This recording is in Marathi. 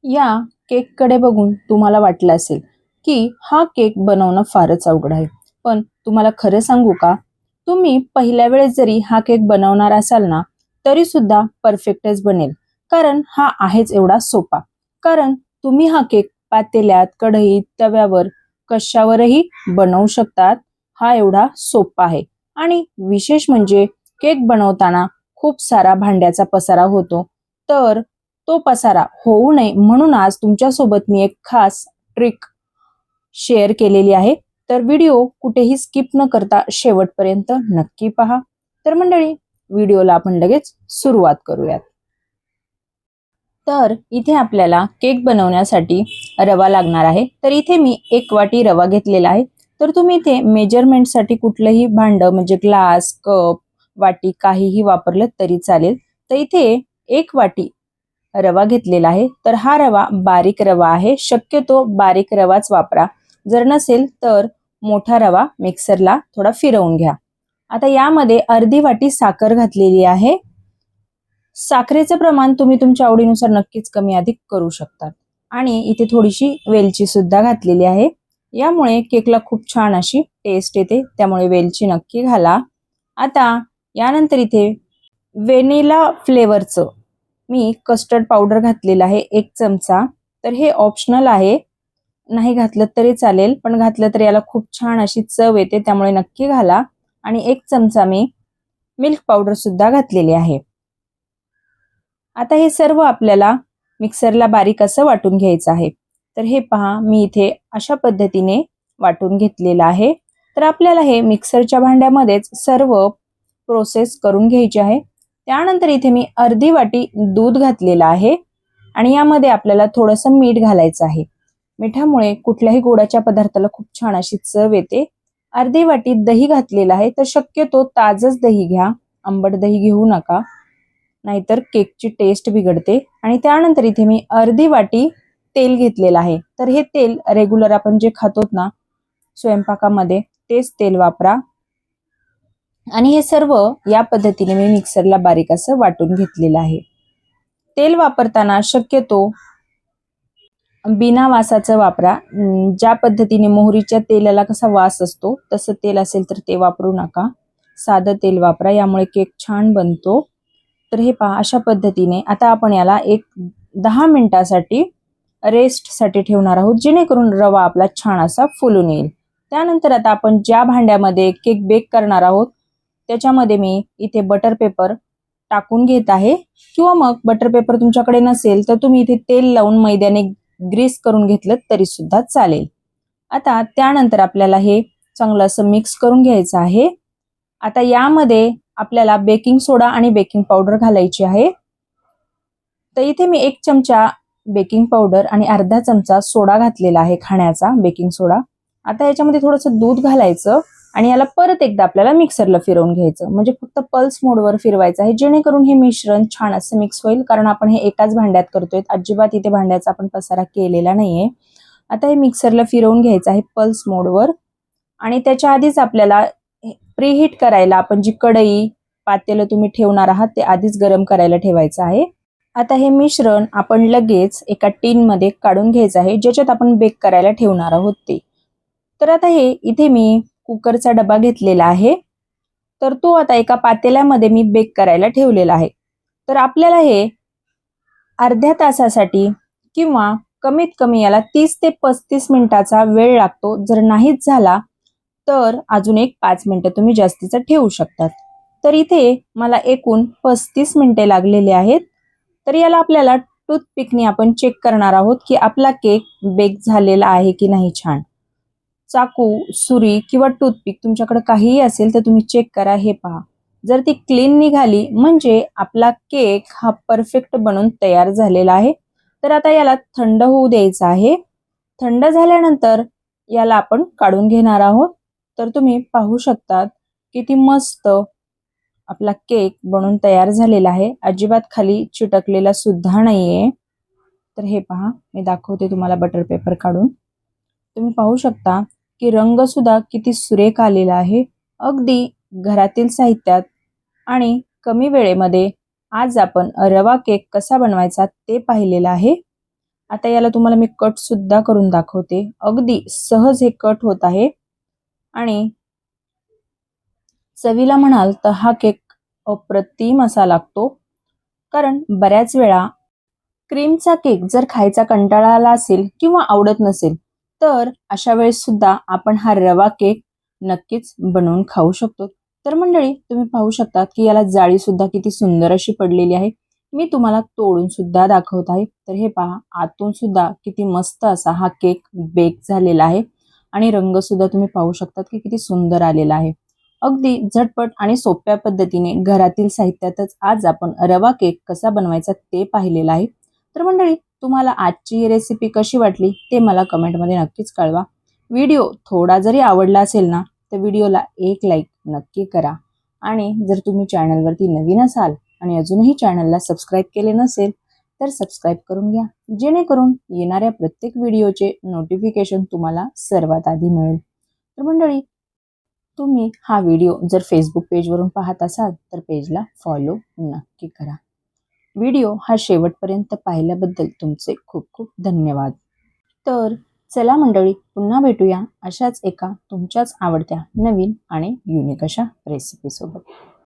या केककडे बघून तुम्हाला वाटलं असेल की हा केक बनवणं फारच अवघड आहे. पण तुम्हाला खरं सांगू का? तुम्ही पहिल्या वेळेस जरी हा केक बनवणार असाल ना, तरी सुद्धा परफेक्टच बनेल. कारण हा आहेच एवढा सोपा. कारण तुम्ही हा केक पातेल्यात, कढईत, तव्यावर कशावरही बनवू शकतात. हा एवढा सोपा आहे. आणि विशेष म्हणजे केक बनवताना खूप सारा भांड्याचा पसारा होतो. तर तो पसारा होऊ नये म्हणून आज तुमच्यासोबत मी एक खास ट्रिक शेअर केलेली आहे. तर व्हिडिओ कुठेही स्किप न करता शेवटपर्यंत नक्की पहा. तर मंडळी, व्हिडिओला आपण लगेच सुरुवात करूयात. तर इथे आपल्याला केक बनवण्यासाठी रवा लागणार आहे. तर इथे मी 1 वाटी रवा घेतलेला आहे. तर तुम्ही इथे मेजरमेंटसाठी कुठलंही भांड म्हणजे ग्लास, कप, वाटी काहीही वापरलं तरी चालेल. तर इथे 1 वाटी रवा घेतलेला आहे. तर हा रवा बारीक रवा आहे. शक्यतो बारीक रवाच वापरा. जर नसेल तर मोठा रवा मिक्सरला थोडा फिरवून घ्या. आता यामध्ये अर्धी वाटी साखर घातलेली आहे. साखरेचं प्रमाण तुम्ही तुमच्या आवडीनुसार नक्कीच कमी अधिक करू शकता. आणि इथे थोडीशी वेलची सुद्धा घातलेली आहे. यामुळे केकला खूप छान अशी टेस्ट येते. त्यामुळे वेलची नक्की घाला. आता यानंतर इथे व्हॅनिला फ्लेवरचं मी कस्टर्ड पावडर घातलेला आहे 1 चमचा. तर हे ऑप्शनल आहे. नाही घातलं तरी चालेल, पण घातलं तर याला खूप छान अशी चव येते. त्यामुळे नक्की घाला. आणि 1 चमचा मी मिल्क पावडर सुद्धा घातलेली आहे. आता हे सर्व आपल्याला मिक्सरला बारीक असं वाटून घ्यायचं आहे. तर हे पहा, मी इथे अशा पद्धतीने वाटून घेतलेलं आहे. तर आपल्याला हे मिक्सरच्या भांड्यामध्येच सर्व प्रोसेस करून घ्यायची आहे. त्यानंतर इथे मी अर्धी वाटी दूध घातलेलं आहे आणि यामध्ये आपल्याला थोडंसं मीठ घालायचं आहे. मिठामुळे कुठल्याही गोडाच्या पदार्थाला खूप छान अशी चव येते. अर्धी वाटी दही घातलेलं आहे. तर शक्यतो ताजंच दही घ्या, आंबट दही घेऊ नका, नाहीतर केकची टेस्ट बिघडते. आणि त्यानंतर इथे मी अर्धी वाटी तेल घेतलेलं आहे. तर हे तेल रेग्युलर आपण जे खातो ना स्वयंपाकामध्ये, तेच तेल वापरा. आणि हे सर्व या पद्धतीने मी मिक्सरला बारीक असं वाटून घेतलेलं आहे. तेल वापरताना शक्यतो बिना वासाचं वापरा. ज्या पद्धतीने मोहरीच्या तेलाला कसा वास असतो तसं तेल असेल तर ते वापरू नका. साधं तेल वापरा, यामुळे केक छान बनतो. तर हे पहा, अशा पद्धतीने आता आपण याला एक 10 मिनिटासाठी रेस्टसाठी ठेवणार आहोत, जेणेकरून रवा आपला छान असा फुलून येईल. त्यानंतर आता आपण ज्या भांड्यामध्ये केक बेक करणार आहोत त्याच्यामध्ये मी इथे बटर पेपर टाकून घेत आहे. किंवा मग बटर पेपर तुमच्याकडे नसेल तर तुम्ही इथे तेल लावून मैद्याने ग्रीस करून घेतलं तरी सुद्धा चालेल. आता त्यानंतर आपल्याला हे चांगलं असं मिक्स करून घ्यायचं आहे. आता यामध्ये आपल्याला बेकिंग सोडा आणि बेकिंग पावडर घालायची आहे. तर इथे मी 1 चमचा बेकिंग पावडर आणि अर्धा चमचा सोडा घातलेला आहे, खाण्याचा बेकिंग सोडा. आता याच्यामध्ये थोडंसं दूध घालायचं आणि याला परत एकदा आपल्याला मिक्सरला फिरवून घ्यायचं. म्हणजे फक्त पल्स मोडवर फिरवायचं आहे, जेणेकरून हे मिश्रण छान असं मिक्स होईल. कारण आपण हे एकाच भांड्यात करतोय, अजिबात इथे भांड्याचा आपण पसारा केलेला नाहीये. आता हे मिक्सरला फिरवून घ्यायचं आहे पल्स मोडवर. आणि त्याच्या आधीच आपल्याला प्रीहीट करायला आपण जी कढई, पातेलं तुम्ही ठेवणार आहात ते आधीच गरम करायला ठेवायचं आहे. आता हे मिश्रण आपण लगेच एका टीन मध्ये काढून घ्यायचं आहे, ज्याच्यात आपण बेक करायला ठेवणार आहोत ते. तर आता हे इथे मी कुकरचा डबा घेतलेला आहे. तर तो आता एका पातेल्यामध्ये मी बेक करायला ठेवलेला आहे. तर आपल्याला हे अर्ध्या तासासाठी किंवा कमीत कमी याला 30 ते 35 मिनिटाचा वेळ लागतो. जर नाहीच झाला तर अजून एक 5 मिनिटं तुम्ही जास्तीचं ठेवू शकतात. तर इथे मला एकूण 35 मिनिटे लागलेली आहेत. तर याला आपल्याला टूथपिकने आपण चेक करणार आहोत की आपला केक बेक झालेला आहे की नाही छान. चाकू, सुरी किंवा टूथपिक तुमच्याकडे काहीही असेल तर तुम्ही चेक करा. हे पहा, जर ती क्लीन निघाली म्हणजे आपला केक हा परफेक्ट बनून तयार झालेला आहे. तर आता याला थंड होऊ द्यायचं आहे. थंड झाल्यानंतर याला आपण काढून घेणार आहोत. तर तुम्ही पाहू शकता किती मस्त आपला केक बनून तयार झालेला आहे. अजिबात खाली चिटकलेला सुद्धा नाहीये. तर हे पहा, मी दाखवते तुम्हाला बटर पेपर काढून. तुम्ही पाहू शकता की रंग सुद्धा किती सुरेख आलेला आहे. अगदी घरातील साहित्यात आणि कमी वेळेमध्ये आज आपण रवा केक कसा बनवायचा ते पाहिलेला आहे. आता याला तुम्हाला मी कट सुद्धा करून दाखवते. अगदी सहज हे कट होत आहे आणि चवीला म्हणाल तर हा केक अप्रतिम असा लागतो. कारण बऱ्याच वेळा क्रीमचा केक जर खायचा कंटाळा आला असेल किंवा आवडत नसेल, तर अशा वेळेस सुद्धा आपण हा रवा केक नक्कीच बनवून खाऊ शकतो. तर मंडळी, तुम्ही पाहू शकता की याला जाळी सुद्धा किती सुंदर अशी पडलेली आहे. मी तुम्हाला तोडून सुद्धा दाखवत आहे. तर हे पहा, आतून सुद्धा किती मस्त असा हा केक बेक झालेला आहे आणि रंग सुद्धा तुम्ही पाहू शकतात की किती सुंदर आलेला आहे. अगदी झटपट आणि सोप्या पद्धतीने घरातील साहित्यातच आज आपण रवा केक कसा बनवायचा ते पाहिलेलं आहे. तर मंडळी, तुम्हाला आजची रेसिपी कशी वाटली ते मला कमेंटमध्ये नक्कीच कळवा. व्हिडिओ थोडा जरी आवडला असेल ना, तर व्हिडिओला एक लाईक नक्की करा. आणि जर तुम्ही चॅनलवरती नवीन असाल आणि अजूनही चॅनलला सबस्क्राईब केले नसेल, तर सबस्क्राईब करून घ्या, जेणेकरून येणाऱ्या प्रत्येक व्हिडिओचे नोटिफिकेशन तुम्हाला सर्वात आधी मिळेल. तर मंडळी, तुम्ही हा व्हिडिओ जर फेसबुक पेजवरून पाहत असाल तर पेजला फॉलो नक्की करा. व्हिडिओ हा शेवटपर्यंत पाहिल्याबद्दल तुमचे खूप खूप धन्यवाद. तर चला मंडळी, पुन्हा भेटूया अशाच एका तुमच्याच आवडत्या नवीन आणि युनिक अशा रेसिपीसोबत.